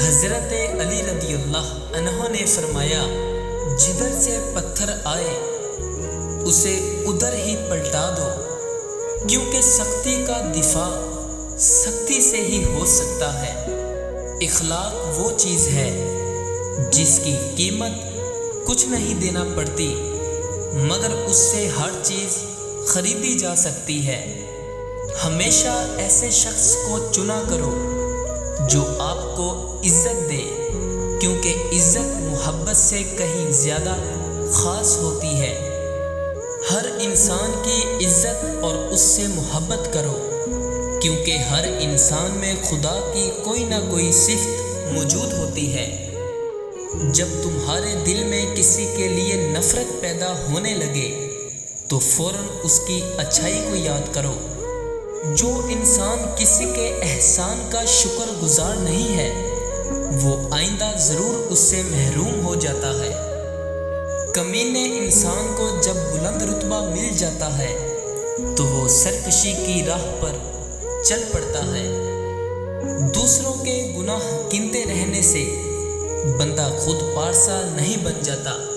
حضرت علی رضی اللہ عنہ نے فرمایا، جدھر سے پتھر آئے اسے ادھر ہی پلٹا دو، کیونکہ سختی کا دفاع سختی سے ہی ہو سکتا ہے۔ اخلاق وہ چیز ہے جس کی قیمت کچھ نہیں دینا پڑتی، مگر اس سے ہر چیز خریدی جا سکتی ہے۔ ہمیشہ ایسے شخص کو چنا کرو جو آپ کو عزت دے، کیونکہ عزت محبت سے کہیں زیادہ خاص ہوتی ہے۔ ہر انسان کی عزت اور اس سے محبت کرو، کیونکہ ہر انسان میں خدا کی کوئی نہ کوئی صفت موجود ہوتی ہے۔ جب تمہارے دل میں کسی کے لیے نفرت پیدا ہونے لگے تو فوراً اس کی اچھائی کو یاد کرو۔ جو انسان کسی کے احسان کا شکر گزار نہیں ہے، وہ آئندہ ضرور اس سے محروم ہو جاتا ہے۔ کمینے انسان کو جب بلند رتبہ مل جاتا ہے تو وہ سرکشی کی راہ پر چل پڑتا ہے۔ دوسروں کے گناہ گنتے رہنے سے بندہ خود پارسا نہیں بن جاتا۔